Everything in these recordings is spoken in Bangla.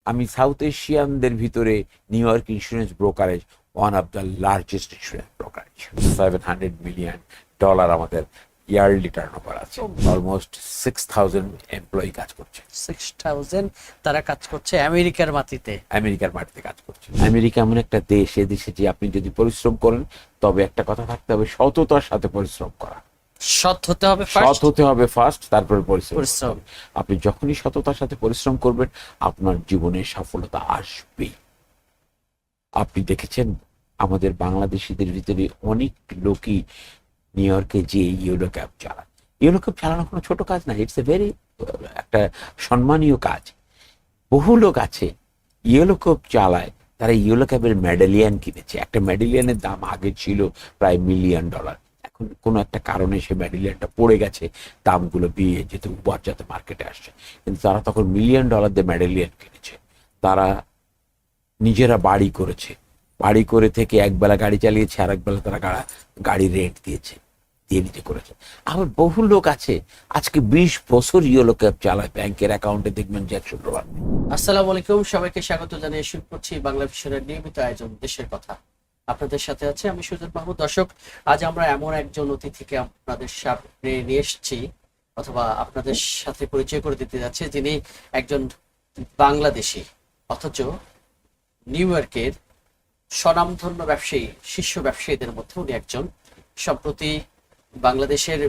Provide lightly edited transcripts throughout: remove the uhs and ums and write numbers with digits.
আমি সাউথ এশিয়ানদের ভিতরে new York insurance brokerage one of the largest insurance brokerage. $700 million আমাদের ইয়ারলি টার্ন ওভার আছে। অলমোস্ট 6,000 এমপ্লয়ি কাজ করছে। 6,000 তারা কাজ করছে আমেরিকার মাটিতে। আমেরিকার মাটিতে কাজ করছে। আমেরিকা এমন একটা দেশ, এ দেশে যে আপনি যদি পরিশ্রম করেন, তবে একটা কথা থাকতে হবে, সততার সাথে পরিশ্রম করা। সৎ হতে হবে সৎ হতে হবে ফার্স্ট, তারপরে পরিশ্রম। পরিশ্রম। আপনি যখনই সততার সাথে পরিশ্রম করবেন, আপনার জীবনে সফলতা আসবেই। আপনি দেখেছেন আমাদের বাংলাদেশিদের ভিতরে অনেক লোকই নিউ ইয়র্কে যে ইয়েলো ক্যাব চালায়। ইয়েলো ক্যাব চালানো কোনো ছোট কাজ না, ইটস এ ভেরি একটা সম্মানীয় কাজ। বহু লোক আছে ইয়েলো ক্যাব চালায়, তারা ইয়েলো ক্যাবের মেডেলিয়ান কিনেছে। একটা মেডেলিয়ানের দাম আগে ছিল প্রায় $1 মিলিয়ন। এখন কোনো একটা কারণে সে মেডেলিয়ানটা পড়ে গেছে, দামগুলো বিয়ে যেহেতু বজ্জাতে মার্কেটে আসছে, কিন্তু তারা তখন $1 মিলিয়ন দিয়ে মেডেলিয়ান কিনেছে। তারা নিজেরা বাড়ি করেছে, বাড়ি করে থেকে একবেলা গাড়ি চালিয়েছে, আর একবেলা তারা গাড়ি রেন্ট দিয়েছে, দিয়ে নিজে করেছে। আবার বহু লোক আছে আজকে 20 বছর ইয়েলো ক্যাব চালায়, ব্যাংকের অ্যাকাউন্টে দেখবেন যে $100। আসসালামু আলাইকুম, সবাইকে স্বাগত জানিয়ে শুরু করছি বাংলা ভিশনের নিয়মিত আয়োজন দেশের কথা। আপনাদের সাথে আছে আমি সুজন মাহমুদ। দর্শক, আজ আমরা এমন একজন অতিথিকে আপনাদের সামনে নিয়ে এসেছি, অথবা আপনাদের সাথে পরিচয় করে দিতে যাচ্ছি, যিনি একজন বাংলাদেশি, অথচ নিউ ইয়র্কের স্বনামধন্য ব্যবসায়ী, শীর্ষ ব্যবসায়ীদের মধ্যে উনি একজন। সম্প্রতি বাংলাদেশের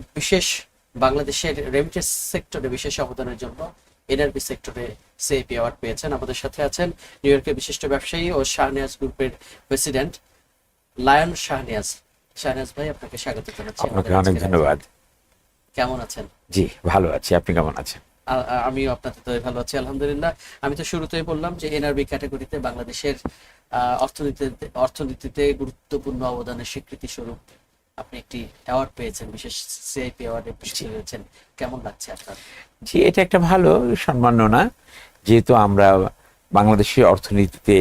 রেমিটেন্স সেক্টরে বিশেষ অবদানের জন্য এনআরবি সেক্টরে সিআইপি অ্যাওয়ার্ড পেয়েছেন। আমাদের সাথে আছেন নিউ ইয়র্কের বিশিষ্ট ব্যবসায়ী ও শাহনিয়াজ গ্রুপের প্রেসিডেন্ট লায়ন শাহনিয়াজ। শাহনিয়াজ ভাই, আপনাকে স্বাগত জানাচ্ছি। আপনাকে অনেক ধন্যবাদ। কেমন আছেন? জি, ভালো আছি, আপনি কেমন আছেন? আমিও আপনাদের তো ভালো আছি, আলহামদুলিল্লাহ। আমি তো শুরুতেই বললাম যে এনআরবি ক্যাটাগরিতে বাংলাদেশের অর্থনীতিতে গুরুত্বপূর্ণ অবদানের স্বীকৃতি স্বরূপ আপনি একটি অ্যাওয়ার্ড পেয়েছেন, বিশেষ সিআইপি অ্যাওয়ার্ডে পুরস্কৃত হয়েছেন। কেমন লাগছে আপনার? জি, এটা একটা ভালো সম্মাননা, যেহেতু আমরা বাংলাদেশের অর্থনীতিতে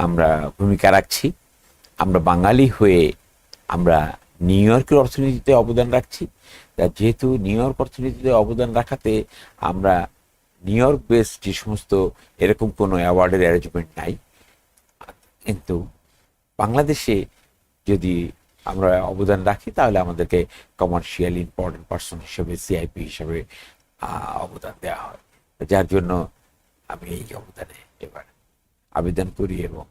আমরা ভূমিকা রাখছি। আমরা বাঙালি হয়ে আমরা নিউ ইয়র্কের অর্থনীতিতে অবদান রাখছি। যেহেতু নিউ ইয়র্ক অর্থনীতিতে অবদান রাখাতে আমরা নিউ ইয়র্ক বেস যে সমস্ত এরকম কোনো অ্যাওয়ার্ডের অ্যারেঞ্জমেন্ট নাই, কিন্তু বাংলাদেশে যদি আমরা অবদান রাখি তাহলে আমাদেরকে কমার্শিয়াল ইম্পর্টেন্ট পার্সন হিসেবে, সিআইপি হিসেবে অবদান দেওয়া হয়। যার জন্য আমি এই অবদানে এবার আবেদন করি। এবং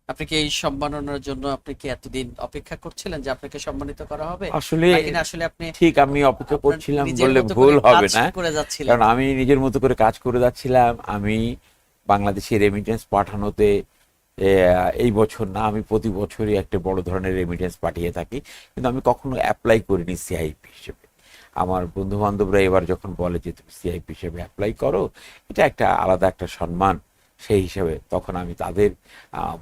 আপনি কি এই সম্মাননার জন্য আপনি কি এতদিন অপেক্ষা করছিলেন যে আপনাকে সম্মানিত করা হবে? আসলে আসলে আপনি ঠিক আমি অপেক্ষা করছিলাম নিজের বললে মতো ভুল করে হবে কাজ না, করে যাচ্ছিলেন? কারণ আমি নিজের মতো করে কাজ করে যাচ্ছিলাম। আমি বাংলাদেশে রেমিটেন্স পাঠানোতে এই বছর না, আমি প্রতি বছরই একটা বড় ধরনের রেমিটেন্স পাঠিয়ে থাকি, কিন্তু আমি কখনো অ্যাপ্লাই করিনি সিআইপি হিসেবে। আমার বন্ধু বান্ধবরা এবার যখন বলে যে তুমি সিআইপি হিসেবে অ্যাপ্লাই করো, এটা একটা আলাদা একটা সম্মান, সেই হিসাবে তখন আমি তাদের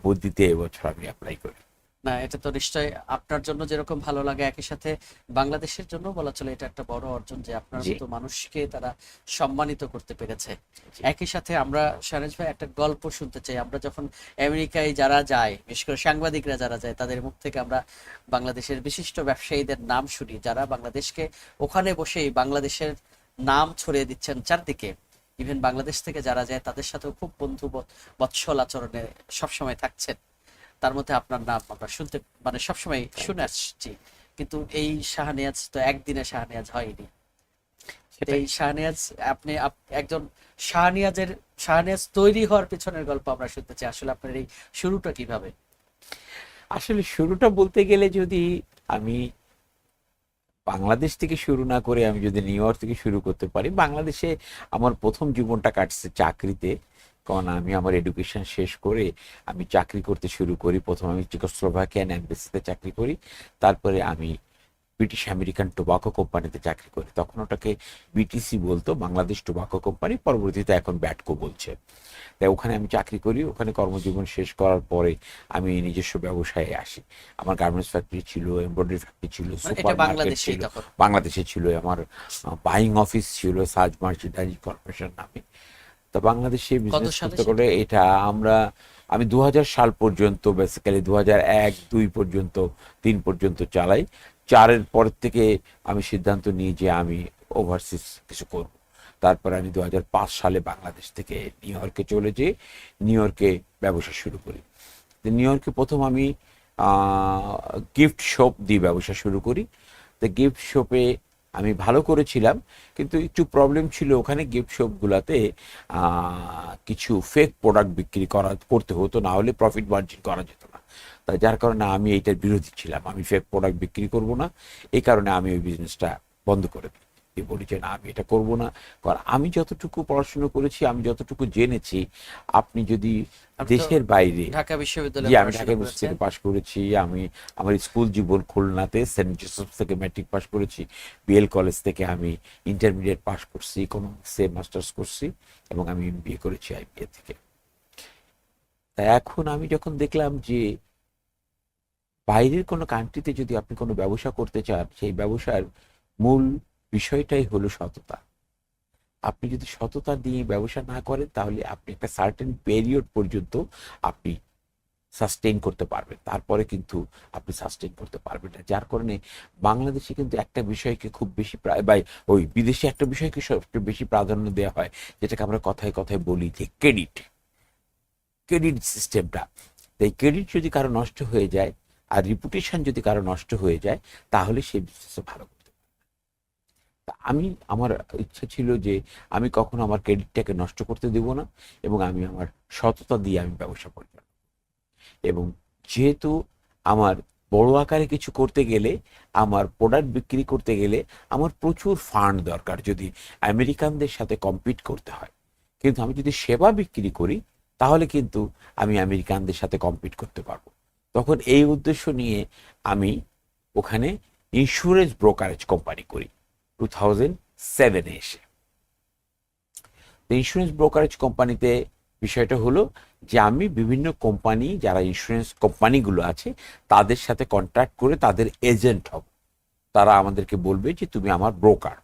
বুদ্ধিতে এবছর আমি অ্যাপ্লাই করি। না, এটা তো নিশ্চয়ই আপনার জন্য যেরকম ভালো লাগে, একই সাথে বাংলাদেশের জন্য বলা চলে এটা একটা বড় অর্জন যে আপনার জি। মতো মানুষকে তারা সম্মানিত করতে পেরেছে। জি। একই সাথে আমরা শাহনেজ ভাই একটা গল্প শুনতে চাই। আমরা যখন আমেরিকায় যারা যায়, বিশেষ করে সাংবাদিকরা যারা যায়, তাদের মুখ থেকে আমরা বাংলাদেশের বিশিষ্ট ব্যবসায়ীদের নাম শুনি, যারা বাংলাদেশকে ওখানে বসেই বাংলাদেশের নাম ছড়িয়ে দিচ্ছেন চারদিকে। ইভেন বাংলাদেশ থেকে যারা যায় তাদের সাথেও খুব বন্ধু বৎসল আচরণে সবসময় থাকছেন। তার মধ্যে আপনার নাম আমরা শুনতে সবসময় শুনে আসছি, কিন্তু এই শাহনিয়াজ তো একদিনে শাহনিয়াজ হয়নি। এই শাহনিয়াজ একজন শাহনিয়াজ তৈরি হওয়ার পিছনের গল্প আমরা শুনতে চাই। আসলে আপনার এই শুরুটা কিভাবে? আসলে শুরুটা বলতে গেলে, যদি আমি বাংলাদেশ থেকে শুরু না করে আমি যদি নিউ ইয়র্ক থেকে শুরু করতে পারি, বাংলাদেশে আমার প্রথম জীবনটা কাটছে চাকরিতে। কারণ আমি আমার এডুকেশন শেষ করে আমি চাকরি করতে শুরু করি। প্রথম আমি চেকোস্লোভাকিয়ান এমবেসিতে চাকরি করি, তারপরে আমি ব্রিটিশ আমেরিকান টোবাকো কোম্পানিতে চাকরি করি। তখন ওটাকে বিটিসি বলতো, বাংলাদেশ টোবাকো কোম্পানি, পরবর্তীতে এখন ব্যাটকো বলছে। তাই ওখানে আমি চাকরি করি। ওখানে কর্মজীবন শেষ করার পরে আমি নিজস্ব ব্যবসায়ে আসি। আমার গার্মেন্টস ফ্যাক্টরি ছিল, এমব্রয়ডারি ফ্যাক্টরি ছিল, সুপার মার্কেট ছিল, বাংলাদেশে ছিল। আমার বাইং অফিস ছিল সাজ মার্চেন্ডাইজিং কর্পোরেশন নামে। তো বাংলাদেশে বিজনেস করতে করে এটা আমি 2000 সাল পর্যন্ত, বেসিক্যালি 2001-2 পর্যন্ত, 3 পর্যন্ত চালাই। 4-এর পর থেকে আমি সিদ্ধান্ত নিই যে আমি ওভারসিজ কিছু করব। তারপর আমি 2005 সালে বাংলাদেশ থেকে নিউ ইয়র্কে চলে যেয়ে নিউ ইয়র্কে ব্যবসা শুরু করি। তো নিউ ইয়র্কে প্রথম আমি গিফট শপ দিয়ে ব্যবসা শুরু করি। তো গিফট শপে আমি ভালো করেছিলাম, কিন্তু একটু প্রবলেম ছিল ওখানে গিফট শপগুলোতে কিছু ফেক প্রোডাক্ট বিক্রি করতে হতো, না হলে প্রফিট মার্জিন করা যেত না। তাই যার কারণে আমি এইটার বিরোধী ছিলাম, আমি ফেক প্রোডাক্ট বিক্রি করব না। এই কারণে আমি ওই বিজনেসটা বন্ধ করে দিই, বলি যে না, আমি এটা করব না। কারণ আমি যতটুকু পড়াশোনা করেছি, আমি যতটুকু জেনেছি, আপনি যদি আপনি তো দেশের বাইরে, ঢাকা জি বিশ্ববিদ্যালয়ে আমি ঢাকা পড়াশোনা ইউনিভার্সিটি করেছেন। থেকে পাশ করেছি। আমি আমার স্কুল জীবন খুলনাতে সেন্ট জোসেফ থেকে ম্যাট্রিক পাশ করেছি। বিএল কলেজ থেকে আমি ইন্টারমিডিয়েট পাশ করছি, ইকোনমিক্সে মাস্টার্স করছি, এবং আমি এমবিএ করেছি আইবিএ থেকে। তা এখন আমি যখন দেখলাম যে বাইরের কোনো কান্ট্রিতে যদি আপনি কোনো ব্যবসা করতে চান, সেই ব্যবসার মূল বিষয়টাই হলো সততা। আপনি যদি সততা দিয়ে ব্যবসা না করেন, তাহলে আপনি একটা সার্টেন পিরিয়ড পর্যন্ত আপনি সাস্টেইন করতে পারবেন, তারপরে কিন্তু আপনি সাস্টেইন করতে পারবেন না। যার কারণে বাংলাদেশে কিন্তু একটা বিষয়কে খুব বেশি বা ওই বিদেশে একটা বিষয়কে সবচেয়ে বেশি প্রাধান্য দেওয়া হয়, যেটাকে আমরা কথায় কথায় বলি যে ক্রেডিট, ক্রেডিট সিস্টেমটা। এই ক্রেডিট যদি কারো নষ্ট হয়ে যায়, আর রিপুটেশন যদি কারো নষ্ট হয়ে যায়, তাহলে সেই বিজনেসে ভালো করতে পারে। তা আমি, আমার ইচ্ছা ছিল যে আমি কখনো আমার ক্রেডিটটাকে নষ্ট করতে দেব না, এবং আমি আমার সততা দিয়ে আমি ব্যবসা পরিচালনা। এবং যেহেতু আমার বড় আকারে কিছু করতে গেলে, আমার প্রোডাক্ট বিক্রি করতে গেলে আমার প্রচুর ফান্ড দরকার, যদি আমেরিকানদের সাথে কম্পিট করতে হয়। কিন্তু আমি যদি সেবা বিক্রি করি, তাহলে কিন্তু আমি আমেরিকানদের সাথে কম্পিট করতে পারবো। তখন এই উদ্দেশ্য নিয়ে আমি ওখানে ইন্স্যুরেন্স ব্রোকারেজ কোম্পানি করি 2007-এ এসে। তো ইন্স্যুরেন্স ব্রোকারেজ কোম্পানিতে বিষয়টা হলো যে আমি বিভিন্ন কোম্পানি, যারা ইন্স্যুরেন্স কোম্পানিগুলো আছে, তাদের সাথে কন্ট্যাক্ট করে তাদের এজেন্ট হব। তারা আমাদেরকে বলবে যে তুমি আমার ব্রোকার,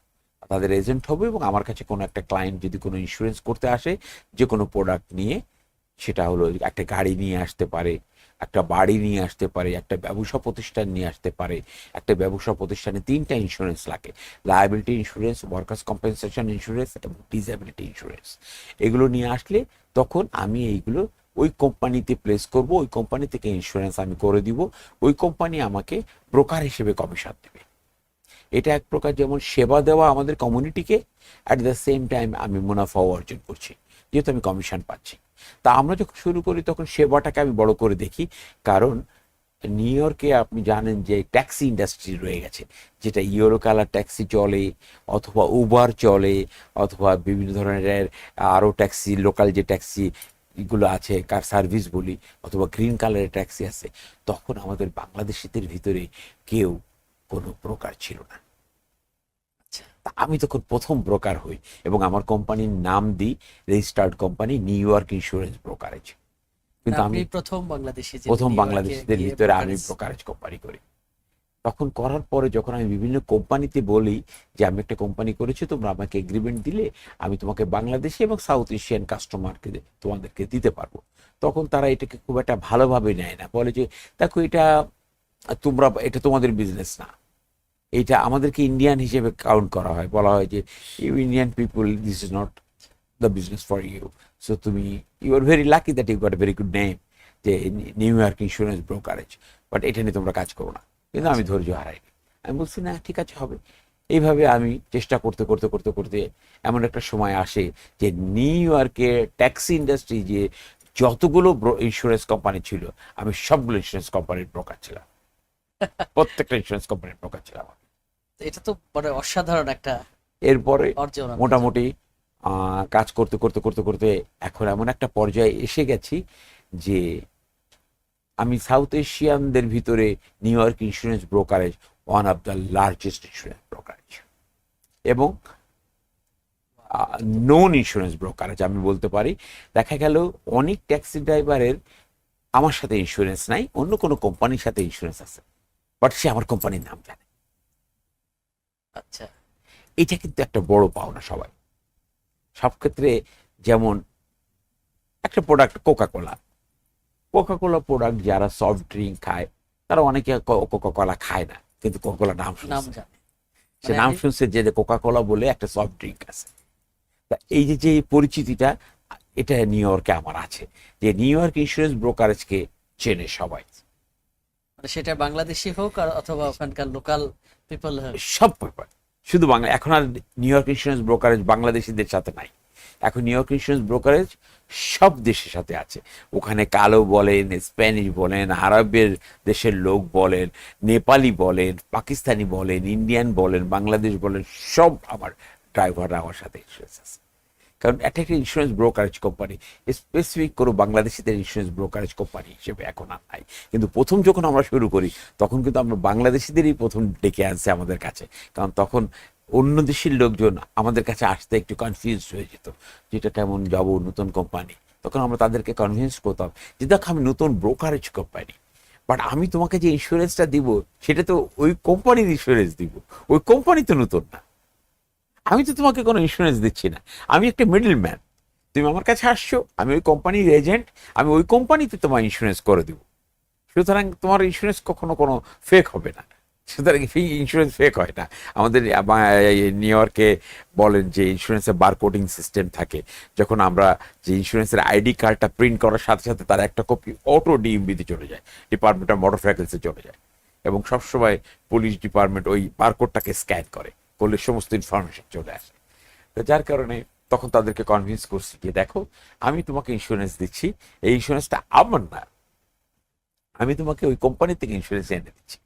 তাদের এজেন্ট হবে, এবং আমার কাছে কোনো একটা ক্লায়েন্ট যদি কোনো ইন্স্যুরেন্স করতে আসে, যে কোনো প্রোডাক্ট নিয়ে, সেটা হলো একটা গাড়ি নিয়ে আসতে পারে, একটা বাড়ি নিয়ে আসতে পারে, একটা ব্যবসা প্রতিষ্ঠান নিয়ে আসতে পারে। একটা ব্যবসা প্রতিষ্ঠানে 3টা ইন্স্যুরেন্স লাগে: liability insurance, workers compensation insurance এবং ডিসএবিলিটি ইন্স্যুরেন্স। এগুলো নিয়ে আসলে তখন আমি এইগুলো ওই কোম্পানিতে প্লেস করব, ওই কোম্পানি থেকে ইন্স্যুরেন্স আমি করে দিব, ওই কোম্পানি আমাকে ব্রোকার হিসেবে কমিশন দেবে। এটা এক প্রকার যেমন সেবা দেওয়া আমাদের কমিউনিটিকে, অ্যাট দ্য সেম টাইম আমি মুনাফাও অর্জন করছি, যেহেতু আমি কমিশন পাচ্ছি। তা আমরা যখন শুরু করি, তখন সেবাটাকে আমি বড় করে দেখি। কারণ নিউ ইয়র্কে আপনি জানেন যে ট্যাক্সি ইন্ডাস্ট্রি রয়ে গেছে, যেটা ইয়েলো কালার ট্যাক্সি চলে, অথবা উবার চলে, অথবা বিভিন্ন ধরনের আরও ট্যাক্সি, লোকাল যে ট্যাক্সি এগুলো আছে, কার সার্ভিস বলি, অথবা গ্রিন কালারের ট্যাক্সি আছে। তখন আমাদের বাংলাদেশিদের ভিতরে কেউ কোনো ব্রোকার ছিল না। আচ্ছা, তা আমি তখন প্রথম ব্রোকার হই, এবং আমার কোম্পানির নাম দিই registered company new York insurance brokerage. কিন্তু আপনি আমি প্রথম বাংলাদেশি যিনি প্রথম নিউ ইয়র্কে বাংলাদেশিদের গিয়ে ভিতরে আমি ব্রোকারেজ। ব্রোকারেজ কোম্পানি করি। তখন করার পরে যখন আমি বিভিন্ন কোম্পানিতে বলি যে আমি একটা কোম্পানি করেছি, তোমরা আমাকে এগ্রিমেন্ট দিলে আমি তোমাকে বাংলাদেশি এবং সাউথ এশিয়ান কাস্টমারকে তোমাদেরকে দিতে পারবো, তখন তারা এটাকে খুব একটা ভালোভাবে নেয় না। বলে যে দেখো, এটা তোমাদের বিজনেস না, এটা আমাদেরকে ইন্ডিয়ান হিসেবে কাউন্ট করা হয়। বলা হয় যে you Indian people, this is not the business for you. So you are very lucky that you got a very good name, যে New York insurance brokerage, but এটা নিয়ে তোমরা কাজ করো না। কিন্তু আমি আচ্ছা, ধৈর্য হারাইনি, আমি বলছি না, ঠিক আছে, হবে। এইভাবে আমি চেষ্টা করতে করতে করতে করতে এমন একটা সময় আসে যে নিউ ইয়র্কে ট্যাক্সি ইন্ডাস্ট্রি যে যতগুলো ইন্স্যুরেন্স কোম্পানি ছিল, আমি সবগুলো ইন্স্যুরেন্স কোম্পানির ব্রোকার ছিলাম, প্রত্যেকটা ইন্স্যুরেন্স কোম্পানির ব্রোকার ছিলাম। তো এটা তো মানে অসাধারণ একটা এরপরে অর্জন আপনার জন্য। মোটামুটি কাজ করতে করতে করতে করতে এখন এমন একটা পর্যায়ে এসে গেছি যে আমি সাউথ এশিয়ানদের ভিতরে new York insurance brokerage one of the largest insurance brokerage, এবং নন ইন্স্যুরেন্স ব্রোকারেজ আমি বলতে পারি। দেখা গেল অনেক ট্যাক্সি ড্রাইভারের আমার সাথে ইন্স্যুরেন্স নাই, অন্য কোনো কোম্পানির সাথে ইন্স্যুরেন্স আছে, বাট সে আমার কোম্পানির নাম জানে। আচ্ছা, এটা কিন্তু একটা বড় পাওনা সবাই সব ক্ষেত্রে। যেমন একটা product Coca Cola, Coca Cola product যারা সফট ড্রিঙ্ক খায়, তারা অনেকে কোকা কোলা খায় না, কিন্তু কোকা কোলা নাম নাম শুনছে। জানে। সে মানে নাম আপনি শুনছে যে কোকা কোলা বলে একটা সফট ড্রিঙ্ক আছে। তা এই যে যে পরিচিতিটা, এটা নিউ ইয়র্কে আমার আছে, যে নিউ ইয়র্ক ইন্স্যুরেন্স ব্রোকারেজকে চেনে সবাই, মানে সেটা বাংলাদেশি হোক আর অথবা ওখানকার লোকাল পিপল হোক। সব ব্যাপার। শুধু বাংলা, এখন আর নিউ ইয়র্ক ইন্স্যুরেন্স ব্রোকারেজ বাংলাদেশিদের সাথে নাই, এখন নিউ ইয়র্ক ইন্স্যুরেন্স ব্রোকারেজ সব দেশের সাথে আছে। ওখানে কালো বলেন, স্প্যানিশ বলেন, আরবের দেশের লোক বলেন, নেপালি বলেন, পাকিস্তানি বলেন, ইন্ডিয়ান বলেন, বাংলাদেশ বলেন, সব আমার ড্রাইভাররা আমার সাথে ইন্স্যুরেন্স আছে। কারণ এটা একটা ইন্স্যুরেন্স ব্রোকারেজ কোম্পানি, স্পেসিফিক কোনো বাংলাদেশিদের ইন্স্যুরেন্স ব্রোকারেজ কোম্পানি হিসেবে এখন আর নাই। কিন্তু প্রথম যখন আমরা শুরু করি তখন কিন্তু আমরা বাংলাদেশিদেরই প্রথম ডেকে আনছে আমাদের কাছে, কারণ তখন অন্য দেশের লোকজন আমাদের কাছে আসতে একটু কনফিউজ হয়ে যেত, যেটা কেমন যাব নতুন কোম্পানি। তখন আমরা তাদেরকে কনভিন্স করতাম যে দেখো আমি নতুন ব্রোকারেজ কোম্পানি, বাট আমি তোমাকে যে ইন্স্যুরেন্সটা দিব সেটা তো ওই কোম্পানির ইন্স্যুরেন্স দিব, ওই কোম্পানি তো নতুন না, আমি তো তোমাকে কোনো ইন্স্যুরেন্স দিচ্ছি না, আমি একটা মিডল ম্যান। তুমি আমার কাছে আসছো, আমি ওই কোম্পানির এজেন্ট, আমি ওই কোম্পানিতে তোমার ইন্স্যুরেন্স করে দিব। সুতরাং তোমার ইন্স্যুরেন্স কখনো কোনো ফেক হবে না। সুতরাং ইন্স্যুরেন্স ফেক হয় না। আমাদের নিউ ইয়র্কে বলেন যে ইন্স্যুরেন্সের বারকোডিং সিস্টেম থাকে, যখন আমরা যে ইন্স্যুরেন্সের আইডি কার্ডটা প্রিন্ট করার সাথে সাথে তার একটা কপি অটো ডিএমবিতে চলে যায়, ডিপার্টমেন্ট অফ মোটর ভেহিকলসে চলে যায়, এবং সবসময় পুলিশ ডিপার্টমেন্ট ওই বারকোডটাকে স্ক্যান করলে সমস্ত ইনফরমেশন চলে আসে। তো যার কারণে তখন তাদেরকে কনভিন্স করছি যে দেখো আমি তোমাকে ইন্স্যুরেন্স দিচ্ছি, এই ইন্স্যুরেন্সটা আমার না, আমি তোমাকে ওই কোম্পানি থেকে ইন্স্যুরেন্স এনে দিচ্ছি।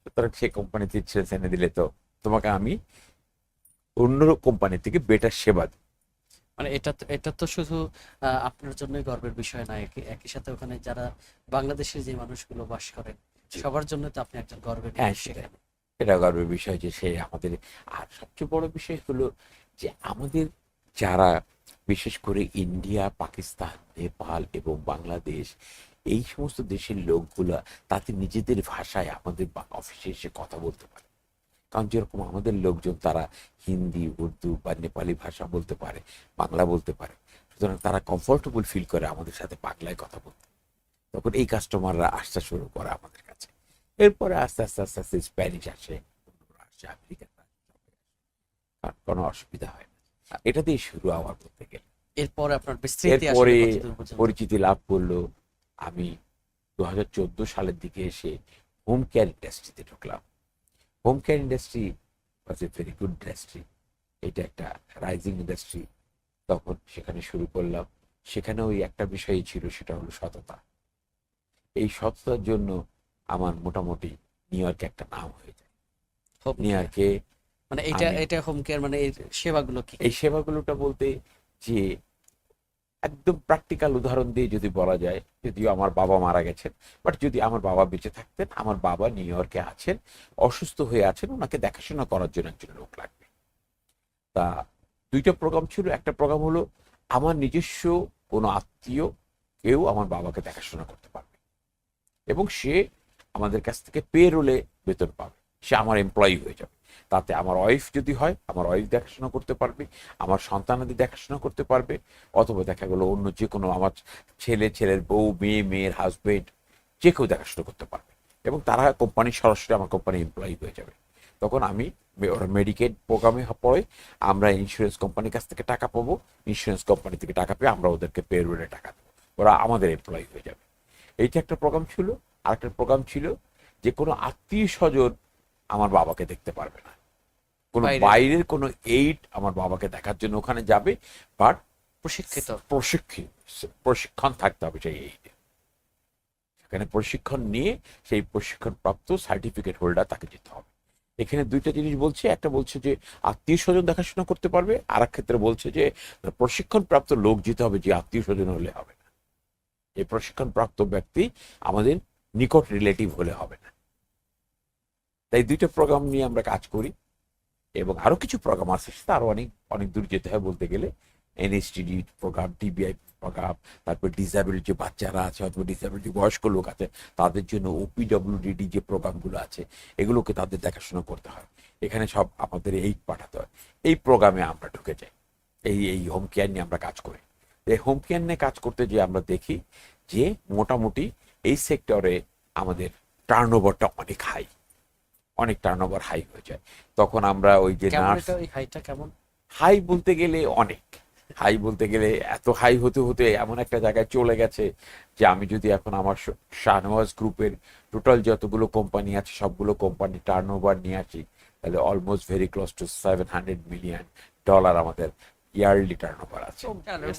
সুতরাং সেই কোম্পানিতে ইন্স্যুরেন্স এনে দিলে তো তোমাকে আমি অন্য কোম্পানি থেকে বেটার সেবা দিই। মানে এটা তো শুধু আপনার জন্যই গর্বের বিষয় না, একই সাথে ওখানে যারা বাংলাদেশের যে মানুষগুলো বাস করেন সবার জন্য তো আপনি একজন গর্বের হ্যাঁ, মানুষ সেটাই, সেখানে। এটা গর্বের বিষয় যে সে আমাদের। আর সবচেয়ে বড় বিষয় হলো যে আমাদের যারা বিশেষ করে ইন্ডিয়া, পাকিস্তান, নেপাল এবং বাংলাদেশ, এই সমস্ত দেশের লোকগুলা তাদের নিজেদের ভাষায় আমাদের অফিসে এসে কথা বলতে পারে। কারণ যেরকম আমাদের লোকজন তারা হিন্দি, উর্দু বা নেপালি ভাষা বলতে পারে, বাংলা বলতে পারে, সুতরাং তারা কমফোর্টেবল ফিল করে আমাদের সাথে বাংলায় কথা বলতে। তখন এই কাস্টমাররা আসতে শুরু করে আমাদের কাছে। এরপরে আস্তে আস্তে আস্তে আস্তে স্প্যানিশ আসে, অন্যরা আসে, আমেরিকান আসে, আর কোনো অসুবিধা হয় না। এটা দিয়ে শুরু আমার বলতে গেলে। এরপর আপনার বিস্তৃতি আসলে এরপরে কতদূর পর্যন্ত? পরিচিতি লাভ করলো, আমি 2014 সালের দিকে এসে হোম কেয়ার ইন্ডাস্ট্রিতে ঢুকলাম। হোম কেয়ার ইন্ডাস্ট্রি ওয়াজ এ ভেরি গুড ইন্ডাস্ট্রি, এটা একটা রাইজিং ইন্ডাস্ট্রি। তখন সেখানে শুরু করলাম। সেখানে ওই একটা বিষয়ই ছিল, সেটা হলো সততা। এই সততার জন্য আমার মোটামুটি নিউ ইয়র্কে একটা নাম হয়ে যায়। হোম নিউ কেয়ার ইয়র্কে মানে এটা আমি এটা হোম কেয়ার মানে এর সেবাগুলো কি এই সেবাগুলোটা বলতে যে একদম প্র্যাকটিক্যাল উদাহরণ দিয়ে যদি বলা যায়, যদিও আমার বাবা মারা গেছেন, বাট যদি আমার বাবা বেঁচে থাকতেন, আমার বাবা নিউ ইয়র্কে আছেন, অসুস্থ হয়ে আছেন, ওনাকে দেখাশোনা করার জন্য একজন লোক লাগবে। তা দুইটা প্রোগ্রাম ছিল। একটা প্রোগ্রাম হলো আমার নিজস্ব কোনো আত্মীয় কেউ আমার বাবাকে দেখাশোনা করতে পারবে, এবং সে আমাদের কাছ থেকে পে রোলে বেতন পাবে, সে আমার এমপ্লয়ি হয়ে যাবে। তাতে আমার ওয়াইফ যদি হয়, আমার ওয়াইফ দেখাশোনা করতে পারবে, আমার সন্তানাদি দেখাশোনা করতে পারবে, অথবা দেখা গেলো অন্য যে কোনো আমার ছেলে, ছেলের বউ, মেয়ে, মেয়ের হাজবেন্ড, যে কেউ দেখাশোনা করতে পারবে, এবং তারা কোম্পানি সরাসরি আমার কোম্পানি এমপ্লয়ি হয়ে যাবে। তখন আমি ওরা মেডিকেড প্রোগ্রামে পড়ে আমরা ইন্স্যুরেন্স কোম্পানির কাছ থেকে টাকা পাবো, ইন্স্যুরেন্স কোম্পানি থেকে টাকা পেয়ে আমরা ওদেরকে পে রোলে টাকা দেবো, ওরা আমাদের এমপ্লয়ি হয়ে যাবে। এইটা একটা প্রোগ্রাম ছিল। আর একটা প্রোগ্রাম ছিল যে কোনো আত্মীয় স্বজন আমার বাবাকে দেখতে পারবে না, কোনো বাইরের বাইরের কোনো এইড আমার বাবাকে দেখার জন্য ওখানে যাবে, বাট প্রশিক্ষিত? প্রশিক্ষণ থাকতে হবে সেই এইডে। সেখানে প্রশিক্ষণ নিয়ে সেই প্রশিক্ষণ প্রাপ্ত সার্টিফিকেট হোল্ডার তাকে যেতে হবে। এখানে দুইটা জিনিস বলছে, একটা বলছে যে আত্মীয় স্বজন দেখাশোনা করতে পারবে, আর এক ক্ষেত্রে বলছে যে প্রশিক্ষণ প্রাপ্ত লোক যেতে হবে, যে আত্মীয় স্বজন হলে হবে না, এই প্রশিক্ষণ প্রাপ্ত ব্যক্তি আমাদের নিকট রিলেটিভ হলে হবে না। তাই দুইটা প্রোগ্রাম নিয়ে আমরা কাজ করি, এবং আরো কিছু প্রোগ্রাম আছে, সেটা আরো অনেক অনেক দূর যেতে হয় বলতে গেলে। এনএসটিডি প্রোগ্রাম, টিবিআই প্রোগ্রাম, তারপর ডিসেবিলিটি যে বাচ্চারা আছে অথবা ডিসেবিলিটি বয়স্ক লোক আছে তাদের জন্য ওপিডব্লিউডিডি যে প্রোগ্রামগুলো আছে, এগুলোকে তাদের দেখাশোনা করতে হয়। এখানে সব আমাদের এইড পাঠাতে হয়। এই প্রোগ্রামে আমরা ঢুকে যাই, এই হোম কেয়ার নিয়ে আমরা কাজ করি। এই হোম কেয়ার নিয়ে কাজ করতে যে আমরা দেখি যে মোটামুটি এই সেক্টরে আমাদের টার্নওভারটা অনেক হাই, অনেক টার্নওভার হাই হয়ে যায়। তখন আমরা ওই যে কেমন নার্স, এটা, ওই হাইটা কেমন? হাই বলতে গেলে অনেক, হাই বলতে গেলে এত হাই হতে হতে এমন একটা জায়গায় চলে গেছে যে আমি যদি এখন আমার শাহনওয়াজ গ্রুপের টোটাল যতগুলো কোম্পানি আছে সবগুলো কোম্পানি টার্নওভার নিয়ে আসি, তাহলে almost very close two $700 million আমাদের ইয়ারলি টার্নওভার আছে।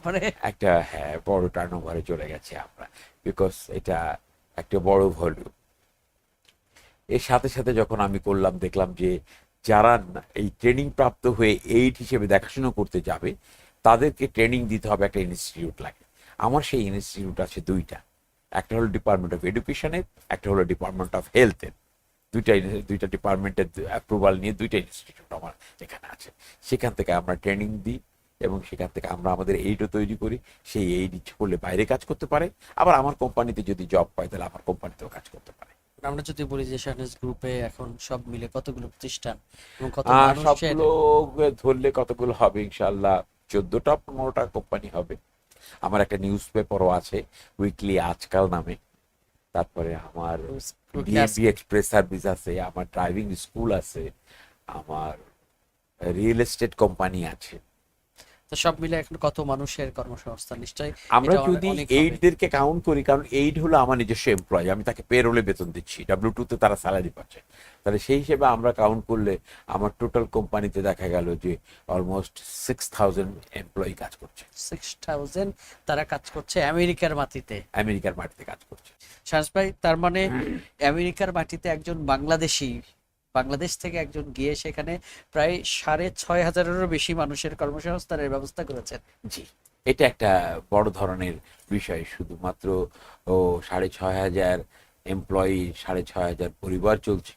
মানে একটা হ্যাঁ বড় টার্নওভারে চলে গেছে আমরা, বিকজ এটা একটা বড় ভলিউম। এর সাথে সাথে যখন আমি করলাম দেখলাম যে যারা এই ট্রেনিং প্রাপ্ত হয়ে এইড হিসেবে দেখাশোনা করতে যাবে তাদেরকে ট্রেনিং দিতে হবে, একটা ইনস্টিটিউট লাগে। আমার সেই ইনস্টিটিউট আছে দুইটা, একটা হলো ডিপার্টমেন্ট অফ এডুকেশনের, একটা হলো ডিপার্টমেন্ট অফ হেলথের। দুইটা ডিপার্টমেন্টের অ্যাপ্রুভাল নিয়ে দুইটা ইনস্টিটিউট আমার এখানে আছে। সেখান থেকে আমরা ট্রেনিং দিই এবং সেখান থেকে আমরা আমাদের এইডও তৈরি করি। সেই এইড ইচ্ছে করলে বাইরে কাজ করতে পারে, আবার আমার কোম্পানিতে যদি জব পায় তাহলে আমার কোম্পানিতেও কাজ করতে পারে। আমরা যদি বলি যে শাহনাজ গ্রুপে এখন সব মিলে কতগুলো প্রতিষ্ঠান এবং কত মানুষের সবগুলো ধরলে কতগুলো হবে ইনশাল্লাহ 14টা-15টা কোম্পানি হবে। আমার একটা নিউজ পেপারও আছে, উইকলি আজকাল নামে। তারপরে আমার ডিএমবি এক্সপ্রেস সার্ভিস আছে, আমার ড্রাইভিং স্কুল আছে, আমার রিয়েল এস্টেট কোম্পানি আছে। তো সব মিলে এখন কত মানুষের কর্মসংস্থান নিশ্চয়ই আমরা এটা যদি অনেক হবে। এইডদেরকে কাউন্ট করি, কারণ এইড হলো আমার নিজস্ব এমপ্লয়, আমি তাকে পেরোলে বেতন দিচ্ছি, W2 তে তারা স্যালারি পাচ্ছে, তাহলে সেই হিসেবে আমরা কাউন্ট করলে আমার টোটাল কোম্পানিতে দেখা গেল যে অলমোস্ট 6000 এমপ্লয়ি কাজ করছে। 6000 তারা কাজ করছে আমেরিকার মাটিতে। আমেরিকার মাটিতে কাজ করছে। শাহনাজ ভাই, তার মানে আমেরিকার মাটিতে একজন বাংলাদেশি বাংলাদেশ থেকে একজন গিয়ে সেখানে প্রায় 6500-এরও বেশি মানুষের কর্মসংস্থানের ব্যবস্থা করেছেন। জি, এটা একটা বড় ধরনের বিষয়। শুধুমাত্র 6500 এমপ্লয়ি, 6500 পরিবার চলছে।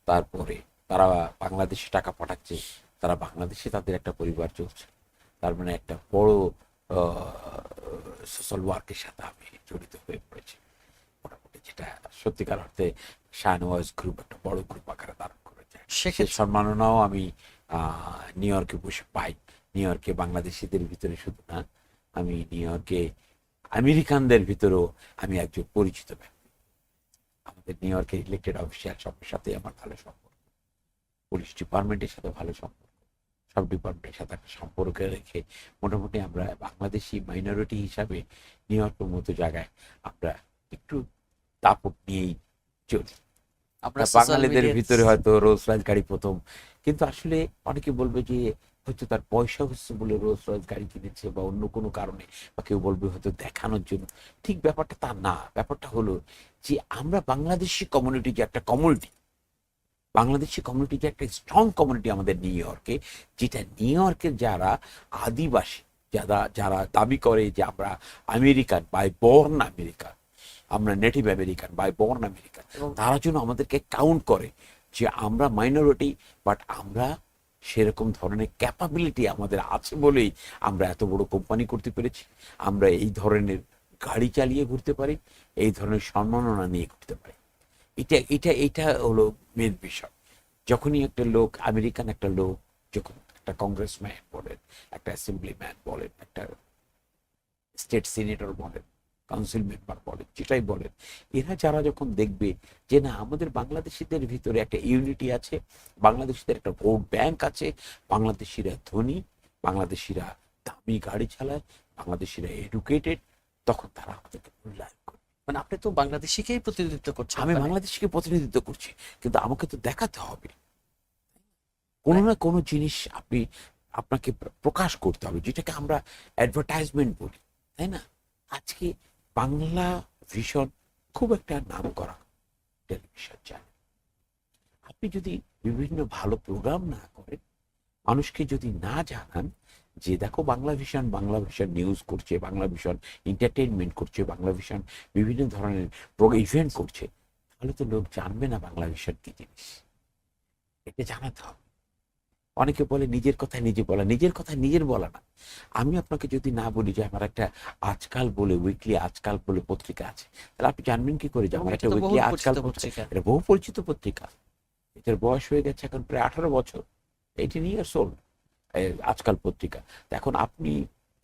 তারপরে তারা বাংলাদেশে টাকা পাঠাচ্ছে, তারা বাংলাদেশে তাদের একটা পরিবার চলছে। তার মানে একটা বড় সোশ্যাল ওয়ার্কের সাথে আমি জড়িত হয়ে পড়েছি মোটামুটি, যেটা সত্যিকার অর্থে শাহনওয়াজ গ্রুপ একটা বড় গ্রুপ আকারে ধারণ করেছে। সে সেক্ষেত্রে সম্মাননাও আমি নিউ ইয়র্কে বসে পাই। নিউ ইয়র্কে বাংলাদেশিদের ভিতরে শুধু না, আমি নিউ ইয়র্কে আমেরিকানদের ভিতরেও আমি একজন পরিচিত ব্যক্তি। আমাদের নিউ ইয়র্কের ইলেক্টেড অফিসিয়াল সবার সাথে আমার ভালো সম্পর্ক, পুলিশ ডিপার্টমেন্টের সাথে ভালো সম্পর্ক, সব ডিপার্টমেন্টের সাথে একটা সম্পর্ক রেখে মোটামুটি আমরা বাংলাদেশি মাইনরিটি হিসাবে নিউ ইয়র্কের মতো জায়গায় আমরা একটু দাপট নিয়েই চলি। আমরা বাঙালিদের ভিতরে হয়তো রোলস রয়েস গাড়ি প্রথম, কিন্তু আসলে অনেকে বলবে যে হয়তো তার পয়সা হচ্ছে বলে রোলস রয়েস গাড়ি কিনেছে বা অন্য কোনো কারণে, বা কেউ বলবে হয়তো দেখানোর জন্য। ঠিক ব্যাপারটা তা না। ব্যাপারটা হলো যে আমরা বাংলাদেশি কমিউনিটি, যে একটা কমিউনিটি, বাংলাদেশি কমিউনিটি যে একটা স্ট্রং কমিউনিটি আমাদের নিউ ইয়র্কে, যেটা নিউ ইয়র্কের যারা আদিবাসী, যারা যারা দাবি করে যে আমরা আমেরিকান বাই বর্ন আমেরিকান, আমরা native American by born American, তারা যেন আমাদেরকে কাউন্ট করে যে আমরা মাইনরিটি, বাট আমরা সেরকম ধরনের ক্যাপাবিলিটি আমাদের আছে বলেই আমরা এত বড় কোম্পানি করতে পেরেছি। আমরা এই ধরনের গাড়ি চালিয়ে ঘুরতে পারি, এই ধরনের সম্মাননা নিয়ে ঘুরতে পারি। এটা এটা এটা হলো মেন বিষয়। যখনই একটা লোক, আমেরিকান একটা লোক, যখন একটা কংগ্রেসম্যান বলেন, একটা অ্যাসেম্বলিম্যান বলেন, একটা স্টেট সিনেটর বলেন, কাউন্সিল মেম্বার বলেন, যেটাই বলেন, এরা যারা যখন দেখবে যে না আমাদের বাংলাদেশিদের ভিতরে একটা ইউনিটি আছে, বাংলাদেশিদের একটা ভোট ব্যাংক আছে, বাংলাদেশিরা ধনী, বাংলাদেশিরা দামি গাড়ি চালায়, বাংলাদেশিরা এডুকেটেড, তখন তারা আমাদেরকে মূল্যায়ন করে। মানে আপনি তো বাংলাদেশিকেই প্রতিনিধিত্ব করছেন আমি ওখানে। বাংলাদেশকে প্রতিনিধিত্ব করছি, কিন্তু আমাকে তো দেখাতে হবে কোনো না কোনো জিনিস। আপনাকে প্রকাশ করতে হবে, যেটাকে আমরা অ্যাডভার্টাইজমেন্ট বলি, তাই না? আজকে বাংলা ভিশন খুব একটা নাম করা টেলিভিশন চ্যানেল। আপনি যদি বিভিন্ন ভালো প্রোগ্রাম না করেন, মানুষকে যদি না জানান যে দেখো বাংলা ভিশন নিউজ করছে, বাংলা ভিশন এন্টারটেইনমেন্ট করছে, বাংলা ভিশন বিভিন্ন ধরনের ইভেন্ট করছে, তাহলে তো লোক জানবে না বাংলা ভিশন কি জিনিস। এটা জানাতে হবে। অনেকে বলে নিজের কথা নিজে বলা, নিজের কথা নিজের বলা না। আমি আপনাকে যদি না বলি যে আমার একটা আজকাল বলে উইকলি আজকাল বলে পত্রিকা আছে, তাহলে আপনি জানবেন কি করে যে আমার একটা উইকলি আজকাল পত্রিকা? এটা বহু পরিচিত পত্রিকা, এটার বয়স হয়ে গেছে এখন প্রায় 18 বছর, 18 ইয়ার্স ওল্ড আজকাল পত্রিকা। এখন আপনি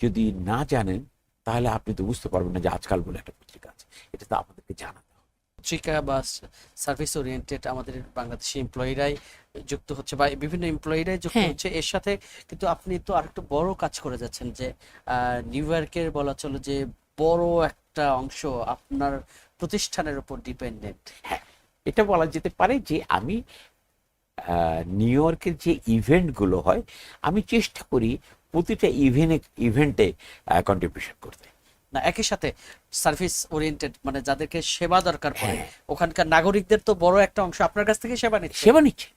যদি না জানেন তাহলে আপনি তো বুঝতে পারবেন না যে আজকাল বলে একটা পত্রিকা আছে। এটা তো আপনাদেরকে জানাতে হবে। পত্রিকা বা সার্ভিস ওরিয়েন্টেড আমাদের বাংলাদেশি এমপ্লয়িরাই যুক্ত হচ্ছে বা বিভিন্ন এমপ্লয়িরাই যুক্ত হ্যাঁ, হচ্ছে এর সাথে, কিন্তু আপনি তো আরেকটু বড় কাজ করে যাচ্ছেন যে নিউ ইয়র্কের বলা চলে যে বড় একটা অংশ আপনার প্রতিষ্ঠানের উপর ডিপেন্ডেন্ট। হ্যাঁ, এটা বলা যেতে পারে যে আমি নিউ ইয়র্কের যে ইভেন্টগুলো হয় আমি চেষ্টা করি প্রতিটা ইভেন্টে কন্ট্রিবিউশন করতে। না, একই সাথে সার্ভিস ওরিয়েন্টেড মানে যাদেরকে সেবা দরকার পড়ে হ্যাঁ, ওখানকার নাগরিকদের তো বড় একটা অংশ আপনার কাছ থেকে সেবা নিচ্ছে। সেবা নিচ্ছে,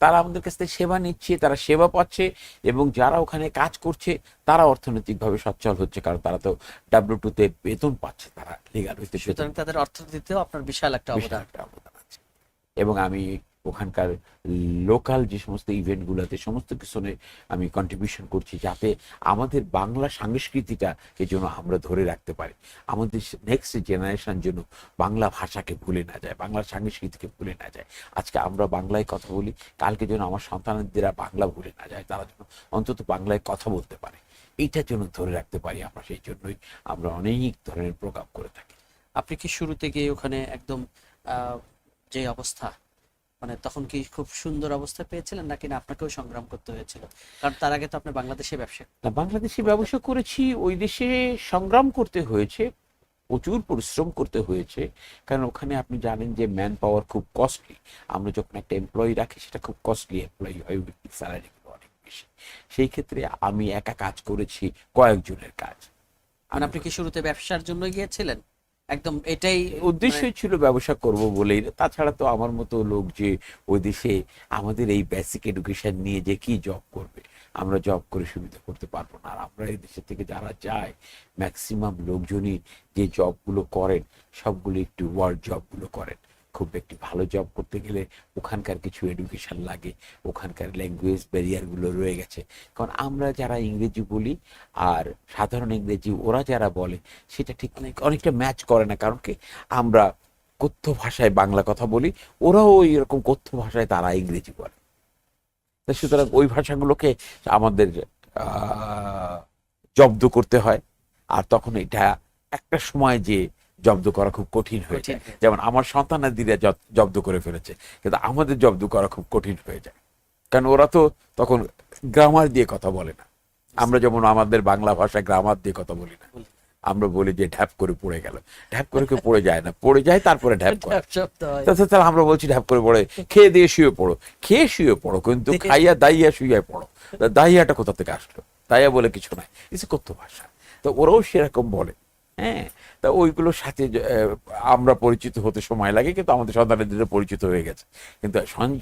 তারা আমাদের কাছ থেকে সেবা নিচ্ছে, তারা সেবা পাচ্ছে, এবং যারা ওখানে কাজ করছে তারা অর্থনৈতিকভাবে সচ্ছল হচ্ছে, কারণ তারা তো W2 তে বেতন পাচ্ছে, তারা লিগাল হইতে বেতন সুতরাং তাদের অর্থনীতিতেও আপনার বিশাল একটা বিশাল অবদান। একটা অবদান আছে। এবং আমি ওখানকার লোকাল যে সমস্ত ইভেন্টগুলোতে সমস্ত কিছুতে আমি কন্ট্রিবিউশন করছি, যাতে আমাদের বাংলা সংস্কৃতিটাকে যেন আমরা ধরে রাখতে পারি, আমাদের নেক্সট জেনারেশন যেন বাংলা ভাষাকে ভুলে না যায়, বাংলা সংস্কৃতিকে ভুলে না যায়। আজকে আমরা বাংলায় কথা বলি, কালকে যেন আমার সন্তানদেরা বাংলা ভুলে না যায়, তারা যেন অন্তত বাংলায় কথা বলতে পারে, এইটার জন্য ধরে রাখতে পারি আমরা। সেই জন্যই আমরা অনেক ধরনের প্রোগ্রাম করে থাকি। আপনি কি শুরুতে গিয়ে ওখানে একদম আহ, যে অবস্থা মানে তখন কি খুব সুন্দর অবস্থা পেয়েছিলেন নাকি না আপনাকেও সংগ্রাম করতে হয়েছিল? কারণ তার আগে তো আপনি বাংলাদেশে ব্যবসা না, বাংলাদেশে করতেন। ব্যবসা করেছি, ওই দেশে সংগ্রাম করতে হয়েছে, প্রচুর পরিশ্রম করতে হয়েছে, কারণ ওখানে আপনি জানেন যে ম্যান পাওয়ার খুব কস্টলি। আমরা যখন একটা এমপ্লয়ি রাখি সেটা খুব কস্টলি এমপ্লয়ি হয়, স্যালারি অনেক বেশি। সেই ক্ষেত্রে আমি একা কাজ করেছি কয়েকজনের কাজ। মানে আমি আপনি কি শুরুতে ব্যবসার জন্য গিয়েছিলেন একদম এটাই মানে? উদ্দেশ্যই ছিল ব্যবসা করব বলেই, তাছাড়া তো আমার মতো লোক যে ওই দেশে আমাদের এই বেসিক এডুকেশন নিয়ে যে কি জব করবে, আমরা জব করে সুবিধা করতে পারবো না। আর আমরা এই দেশের থেকে যারা যায় ম্যাক্সিমাম লোকজনই যে জবগুলো করেন সবগুলো একটু ওয়ার্ড জবগুলো করেন। খুব একটি ভালো জব করতে গেলে ওখানকার কিছু এডুকেশন লাগে, ওখানকার ল্যাঙ্গুয়েজ ব্যারিয়ারগুলো রয়ে গেছে। কারণ আমরা যারা ইংরেজি বলি আর সাধারণ ইংরেজি ওরা যারা বলে সেটা ঠিক অনেকটা ম্যাচ করে না, কারণ কি আমরা কথ্য ভাষায় বাংলা কথা বলি, ওরাও এরকম কথ্য ভাষায় তারা ইংরেজি বলে। তা সুতরাং ওই ভাষাগুলোকে আমাদের আহ, জব্দ করতে হয়। আর তখন এটা একটা সময় যে জব্দ করা খুব কঠিন হয়ে কঠিন যায়, হয়ে যায়। যেমন আমার সন্তানাদিরা জব্দ করে ফেলেছে, কিন্তু আমাদের জব্দ করা খুব কঠিন হয়ে যায়, কারণ ওরা তো তখন গ্রামার দিয়ে কথা বলে না। আমরা যেমন আমাদের বাংলা ভাষায় গ্রামার দিয়ে কথা বলি না, আমরা বলি যে ঢ্যাপ করে পড়ে গেল। ঢ্যাপ করে কেউ পড়ে যায় না, পড়ে যায় তারপরে ঢ্যাপ করে। শব্দ হয়। তাহলে আমরা বলছি ঢ্যাপ করে পড়ে, খেয়ে দিয়ে শুয়ে পড়ো, খেয়ে শুয়ে পড়ো, কিন্তু খাইয়া দাইয়া শুয়ে পড়ো। তা দাইয়াটা কোথা থেকে আসলো? দাইয়া বলে কিছু নাই, কিছু কথ্য ভাষা, তো ওরাও সেরকম বলে। হ্যাঁ, তা ওইগুলোর সাথে আমরা পরিচিত হতে সময় লাগে, কিন্তু আমাদের সন্তানাদিরা পরিচিত হয়ে গেছে। কিন্তু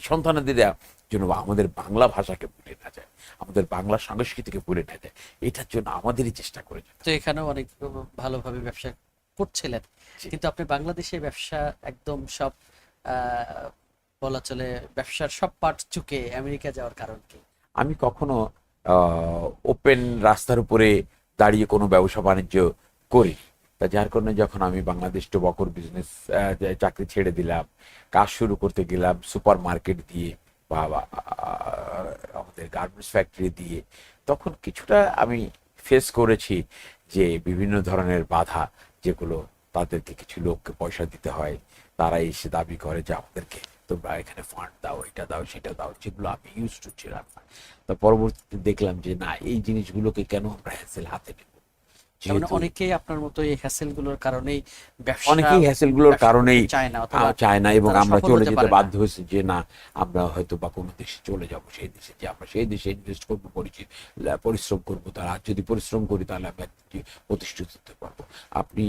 সন্তানাদিরা যেন আমাদের বাংলা ভাষাকে ভুলে না যায়, আমাদের বাংলা সংস্কৃতিকে ভুলে না যায়, এটার জন্য আমাদেরই চেষ্টা করে যেতে তো এখানেও অনেক ভালোভাবে ব্যবসা করছিলেন, হবে। কিন্তু আপনি বাংলাদেশে ব্যবসা একদম সব আহ, বলা চলে ব্যবসার সব পার্ট চুকে আমেরিকা যাওয়ার কারণ কি? আমি কখনো ওপেন রাস্তার উপরে দাঁড়িয়ে কোনো ব্যবসা বাণিজ্য করি। তা যার কারণে যখন আমি বাংলাদেশ টোবাকোর বিজনেস চাকরি ছেড়ে দিলাম, কাজ শুরু করতে গেলাম সুপার মার্কেট দিয়ে বা আমাদের গার্মেন্টস ফ্যাক্টরি দিয়ে, তখন কিছুটা আমি ফেস করেছি যে বিভিন্ন ধরনের বাধা, যেগুলো তাদেরকে কিছু লোককে পয়সা দিতে হয়, তারা এসে দাবি করে যে আমাদেরকে তোমরা এখানে ফান্ড দাও, এটা দাও, সেটা দাও, যেগুলো আমি ইউজ টু ছিলাম না। তো পরবর্তীতে দেখলাম যে না, এই জিনিসগুলোকে কেন আমরা হ্যাসেল হাতে নেব, তার মানে যেহেতু অনেকেই আপনার মতো এই হ্যাসেল গুলোর কারণেই ব্যবসা অনেকেই হ্যাসেলগুলোর ব্যবসা কারণেই করতে চায় না অথবা চায় না, এবং তারা আমরা সফল চলে হতে যেতে পারে না। বাধ্য হয়েছি যে না, আমরা হয়তো বা কোনো দেশে চলে যাব, সেই দেশে যে আমরা সেই দেশে ইনভেস্ট করবো, পরিশ্রম করবো, তারা আর যদি পরিশ্রম করি তাহলে আমরা প্রতিষ্ঠিত হতে পারবো। আপনি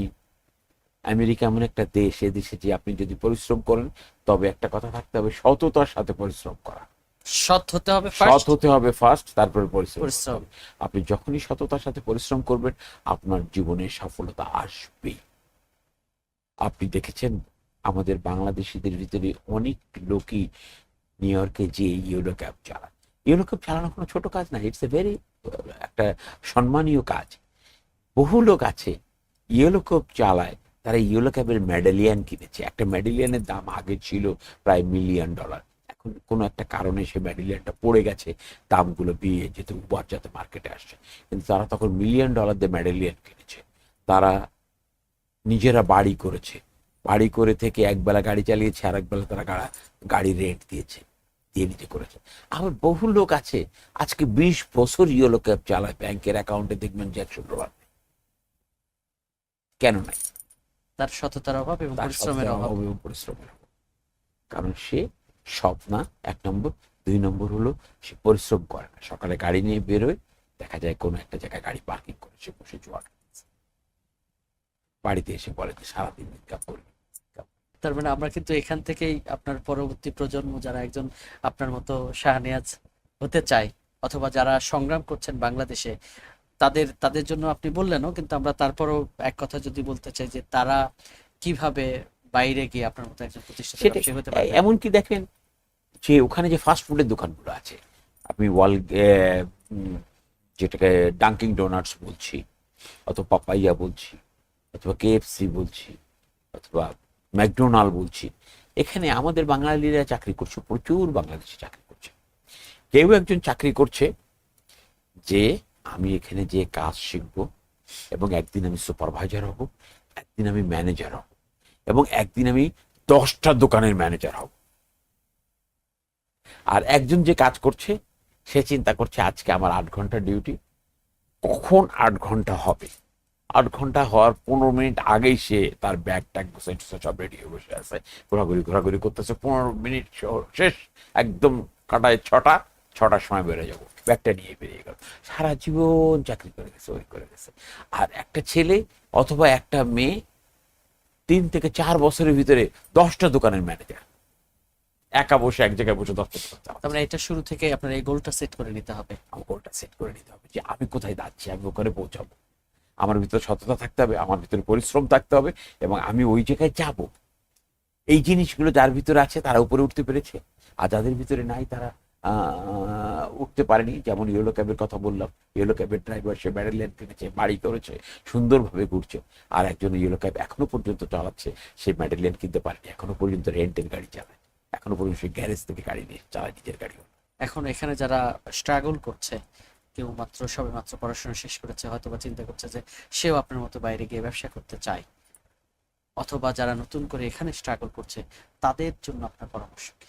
আমেরিকা এমন একটা দেশ, এ দেশে যে আপনি যদি পরিশ্রম করেন, তবে একটা কথা থাকতে হবে, সততার সাথে পরিশ্রম করা। সৎ হতে হবে সৎ ফার্স্ট, হতে হবে ফার্স্ট, তারপরে পরিশ্রম করতে পরিশ্রম। হবে। আপনি যখনই সততার সাথে পরিশ্রম করবেন, আপনার জীবনে সফলতা আসবেই। আপনি দেখেছেন আমাদের বাংলাদেশিদের ভিতরে অনেক লোকই নিউ ইয়র্কে যে ইয়েলো ক্যাব চালায়। ইয়েলো ক্যাব চালানো কোনো ছোট কাজ না, ইটস এ ভেরি একটা সম্মানীয় কাজ। বহু লোক আছে ইয়েলো ক্যাব চালায়, তারা ইয়েলো ক্যাবের মেডেলিয়ান কিনেছে। একটা মেডেলিয়ানের দাম আগে ছিল প্রায় $1,000,000, এখন কোনো একটা কারণে সে মেডেলিয়ানটা পড়ে গেছে, দামগুলো বিয়ে যেহেতু যাতে মার্কেটে আসছে, কিন্তু তারা তখন $1,000,000 দিয়ে মেডেলিয়ান কিনেছে। তারা নিজেরা বাড়ি করেছে, বাড়ি করে থেকে একবেলা গাড়ি চালিয়েছে, আর একবেলা তারা গাড়ি রেন্ট দিয়েছে, দিয়ে নিজে করেছে। আবার বহু লোক আছে আজকে 20 বছর ইয়েলো ক্যাব চালায়, ব্যাংকের অ্যাকাউন্টে দেখবেন যে $100 নেই। কেন নাই? তার সততার অভাব এবং তার পরিশ্রমের অভাব। এবং পরিশ্রমের অভাব। কারণ সে সৎ না, 1 নম্বর। 2 নম্বর হলো সে পরিশ্রম করে না। সকালে গাড়ি নিয়ে বেরোয়, দেখা যায় কোনো একটা জায়গায় গাড়ি পার্কিং করে সে বসে জোয়ার খাচ্ছে। বাড়িতে এসে বলে যে সারাদিন ইনকাম করবে। তার মানে আমরা কিন্তু এখান থেকেই আপনার পরবর্তী প্রজন্ম যারা একজন আপনার মতো শাহনেওয়াজ হতে চায়, অথবা যারা সংগ্রাম করছেন বাংলাদেশে, তাদের তাদের জন্য আপনি বললেনও, কিন্তু আমরা তারপরও এক কথা যদি বলতে চাই যে তারা কিভাবে বাইরে গিয়ে আপনার মতো একজন প্রতিষ্ঠিত সেটা ব্যবসায়ী হতে পারবে। এমনকি দেখেন যে ওখানে যে ফাস্ট ফুডের দোকানগুলো আছে, আপনি যেটাকে ডাঙ্কিং ডোনাটস বলছি, অথবা পাপাইয়া বলছি, অথবা কেএফসি বলছি, অথবা ম্যাকডোনাল্ড বলছি, এখানে আমাদের বাঙালিরা চাকরি করছে, প্রচুর বাংলাদেশি চাকরি করছে। কেউ একজন চাকরি করছে যে আমি এখানে যে কাজ শিখবো, এবং একদিন আমি সুপারভাইজার হব, একদিন আমি ম্যানেজার হব, এবং একদিন আমি 10টা দোকানের ম্যানেজার হব। আর একজন যে কাজ করছে সে চিন্তা করছে আজকে আমার 8 ঘন্টা ডিউটি, কখন 8 ঘন্টা হবে, 8 ঘন্টা হওয়ার 15 মিনিট আগেই সে তার ব্যাগ ট্যাগ সব রেডি হয়ে বসে আছে, ঘোরাঘুরি করতেছে। 15 মিনিট শেষ, একদম কাটায় 6টার সময় বেরোয় যাবো, ব্যাগটা নিয়ে বেরিয়ে গেল। সারা জীবন চাকরি করে গেছে, ওই করে গেছে। আর একটা ছেলে অথবা একটা মেয়ে 3 থেকে 4 বছরের ভিতরে 10টা দোকানের ম্যানেজার, একা বসে এক জায়গায় বসে 10টা দোকান চালাচ্ছে। তার মানে এটা শুরু থেকে আপনার এই গোলটা সেট করে নিতে হবে। আমার গোলটা সেট করে নিতে হবে যে আমি কোথায় যাচ্ছি, আমি ওখানে পৌঁছাবো। আমার ভিতরে সততা থাকতে হবে, আমার ভিতরে পরিশ্রম থাকতে হবে, এবং আমি ওই জায়গায় যাব। এই জিনিসগুলো যার ভিতরে আছে তারা উপরে উঠতে পেরেছে, আর যাদের ভিতরে নাই তারা উঠতে পারেনি। যেমন ইয়েলো ক্যাবের কথা বললাম, ইয়েলো ক্যাবের ড্রাইভার, সে ব্যারেল কিনেছে, বাড়ি করেছে, সুন্দরভাবে ঘুরছে। আর একজন ইয়েলো ক্যাব এখনো পর্যন্ত চালাচ্ছে, সে মেডেলিয়ান কিনতে পারেনি, এখনো পর্যন্ত রেন্টের গাড়ি চালায়, এখনো পর্যন্ত সে গ্যারেজ থেকে গাড়ি নিয়ে চালায়, নিজের গাড়ি। এখন এখানে যারা স্ট্রাগল করছে, কেউ মাত্র সবে মাত্র পড়াশোনা শেষ করেছে, হয়তো বা চিন্তা করছে যে সেও আপনার মতো বাইরে গিয়ে ব্যবসা করতে চায়, অথবা যারা নতুন করে এখানে স্ট্রাগল করছে, তাদের জন্য আপনার পরামর্শ কি?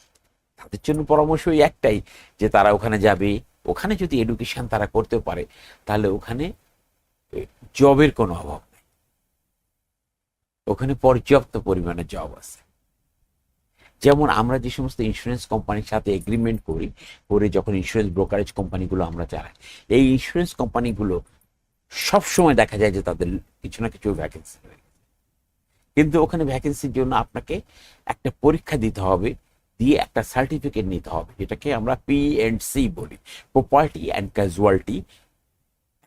তাদের জন্য পরামর্শ ওই একটাই, যে তারা ওখানে যাবে, ওখানে যদি এডুকেশন তারা করতে পারে, তাহলে ওখানে জবের কোনো অভাব নেই, ওখানে পর্যাপ্ত পরিমাণে জব আছে। যেমন আমরা যে সমস্ত ইন্স্যুরেন্স কোম্পানির সাথে এগ্রিমেন্ট করি, করে যখন ইন্স্যুরেন্স ব্রোকারেজ কোম্পানিগুলো আমরা চালাই, এই ইন্স্যুরেন্স কোম্পানিগুলো সবসময় দেখা যায় যে তাদের কিছু না কিছু ভ্যাকেন্সি রয়েছে। কিন্তু ওখানে ভ্যাকেন্সির জন্য আপনাকে একটা পরীক্ষা দিতে হবে, দিয়ে একটা সার্টিফিকেট নিতে হবে, যেটাকে আমরা P&C বলি, প্রপার্টি অ্যান্ড ক্যাজুয়ালিটি।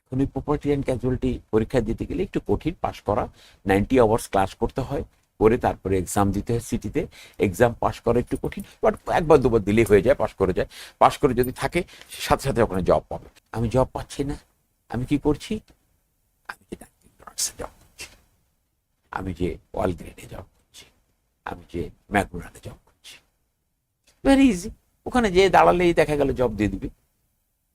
এখন এই প্রপার্টি অ্যান্ড ক্যাজুয়ালিটি পরীক্ষা দিতে গেলে একটু কঠিন, পাশ করা, 90 আওয়ার্স ক্লাস করতে হয়, করে তারপরে এক্সাম দিতে হয় সিটিতে। এক্সাম পাশ করা একটু কঠিন, বাট একবার দুবার দিলেই হয়ে যায়, পাশ করে যায়। পাশ করে যদি থাকে, সাথে সাথে ওখানে জব পাবে। আমি জব পাচ্ছি না, আমি কি করছি? আমি যে জব করছি, আমি যে ওয়ালগ্রিনে জব করছি, আমি যে ম্যাকডোনাল্ডে জব করছি, ভেরি ইজি। ওখানে যে দাঁড়ালেই দেখা গেল জব দিয়ে দিবে।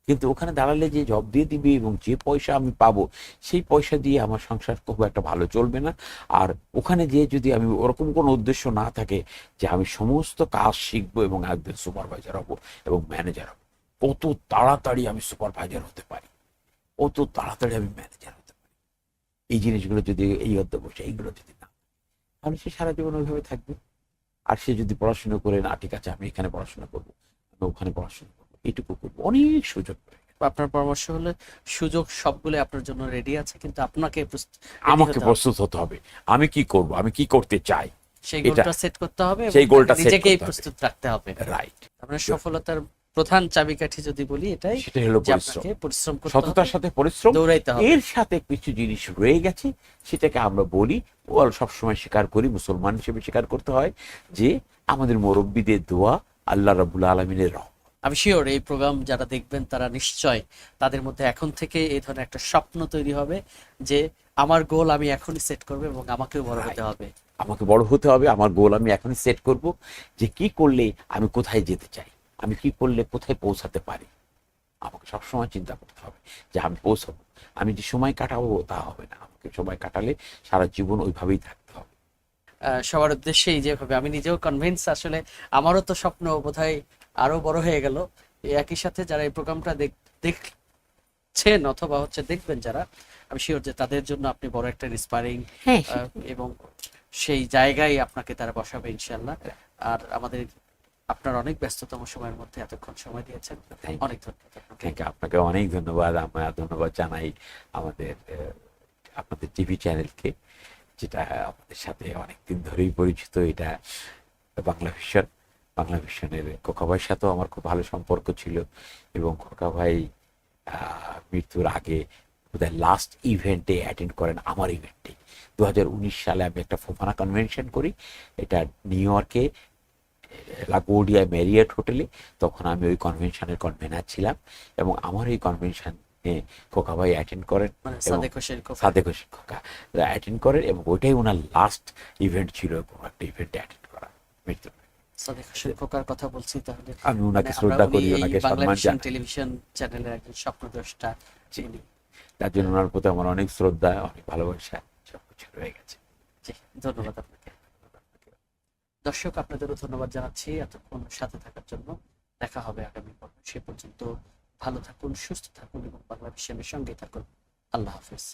কিন্তু ওখানে দাঁড়ালে যে জব দিয়ে দিবে এবং যে পয়সা আমি পাবো, সেই পয়সা দিয়ে আমার সংসার খুব একটা ভালো চলবে না। আর ওখানে যে যদি আমি ওরকম কোনো উদ্দেশ্য না থাকে যে আমি সমস্ত কাজ শিখবো এবং একদিন সুপারভাইজার হবো এবং ম্যানেজার হবো, কত তাড়াতাড়ি আমি সুপারভাইজার হতে পারি, কত তাড়াতাড়ি আমি ম্যানেজার হতে পারি, এই জিনিসগুলো যদি, এই অধ্যবসায় এইগুলো যদি না, তাহলে সে সারা জীবন ওইভাবে থাকবে। আর সে যদি পড়াশোনা করে, না ঠিক আছে আমি এখানে পড়াশোনা করবো, আমি ওখানে পড়াশোনা করবো, এইটুকু করবো, অনেক সুযোগ পাবে। আপনার পরামর্শ হলো সুযোগ সবগুলো আপনার জন্য রেডি আছে, কিন্তু আপনাকে আমাকে প্রস্তুত হতে হবে, আমি কি করব, আমি কি করতে চাই, সেই এটা গোলটা সেট করতে হবে, সেই এবং গোলটা সেট নিজেকেই করতে হবে। প্রস্তুত রাখতে হবে। রাইট, আপনার সফলতার প্রধান চাবিকাঠি যদি বলি এটাই, সেটা হলো যে পরিশ্রম, আপনাকে পরিশ্রম করতে সততার হবে, সাথে পরিশ্রম। দৌড়াইতে হবে। এর সাথে কিছু জিনিস রয়ে গেছে, সেটাকে আমরা বলি, ও সবসময় স্বীকার করি, মুসলমান হিসেবে স্বীকার করতে হয়, যে আমাদের মুরব্বীদের দোয়া, আল্লাহ রাব্বুল আলামিনের রহমত। আমি শিওর এই প্রোগ্রাম যারা দেখবেন তারা নিশ্চয় তাদের মধ্যে এখন থেকে এই ধরনের একটা স্বপ্ন তৈরি হবে যে আমার গোল আমি এখনই সেট করবো এবং আমাকেও বড় হতে হবে। আমাকে বড় হতে হবে, আমার গোল আমি এখনই সেট করব, যে কি করলে আমি কোথায় যেতে চাই, আমি কি করলে কোথায় পৌঁছাতে পারি। আমাকে সবসময় চিন্তা করতে হবে যে আমি পৌঁছাবো, আমি যে সময় কাটাবো তা হবে না, আমাকে সময় কাটালে সারা জীবন ওইভাবেই থাকতে হবে। সবার উদ্দেশ্যেই যেভাবে আমি নিজেও কনভিন্স, আসলে আমারও তো স্বপ্ন বোধহয় আরো বড় হয়ে গেল। একই সাথে যারা এই প্রোগ্রামটা দেখছেন অথবা হচ্ছে দেখবেন যারা, আমি শিওর যে তাদের জন্য আপনি বড় একটা ইন্সপায়ারিং, হ্যাঁ, এবং সেই জায়গায় আপনাকে তারা বসাবে ইনশাল্লাহ। আর আমাদের আপনার অনেক ব্যস্ততম সময়ের মধ্যে এতক্ষণ সময় দিয়েছেন, থ্যাংক অনেক ধন্যবাদ আপনাকে। থ্যাংক ইউ, আপনাকে অনেক ধন্যবাদ। আমরা ধন্যবাদ জানাই আমাদের আপনাদের টিভি চ্যানেলকে, যেটা আমাদের সাথে অনেকদিন ধরেই পরিচিত। এটা বাংলা ভিশন। বাংলা ভিশনের খোকা ভাইয়ের সাথেও আমার খুব ভালো সম্পর্ক ছিল, এবং খোকা ভাই মৃত্যুর আগে বোধহয় লাস্ট ইভেন্টে অ্যাটেন্ড করেন আমার ইভেন্টে। 2019 সালে আমি একটা ফোফানা কনভেনশন করি, এটা নিউ ইয়র্কে লাগোডিয়া ম্যারিয়েট হোটেলে। তখন আমি ওই কনভেনশনের কনভেনার ছিলাম, এবং আমার এই কনভেনশনে খোকা ভাই অ্যাটেন্ড করেন, মানে এবং সাদেক হোসেন খোকা। সাদেক হোসেন খোকা অ্যাটেন্ড করেন, এবং ওইটাই ওনার লাস্ট ইভেন্ট ছিল, কোনো একটা ইভেন্টে অ্যাটেন্ড করা মৃত্যু। সাদেক হোসেন খোকার কথা বলছি তাহলে। আমি মানে ওনাকে আমরা শ্রদ্ধা উনি করি, এই ওনাকে বাংলা সম্মান ভিশন জানাই। টেলিভিশন চ্যানেলের একজন স্বপ্নদ্রষ্টা জি, উনি। তার জন্য ওনার প্রতি আমার অনেক শ্রদ্ধা, অনেক ভালোবাসা, সবকিছু রয়ে গেছে। জি, ধন্যবাদ আপনাকে। দর্শক, আপনাদেরও ধন্যবাদ জানাচ্ছি এতক্ষণ সাথে থাকার জন্য। দেখা হবে আগামী পর্বে, সে পর্যন্ত ভালো থাকুন, সুস্থ থাকুন এবং বাংলা ভিশনের সঙ্গে থাকুন। আল্লাহ হাফেজ।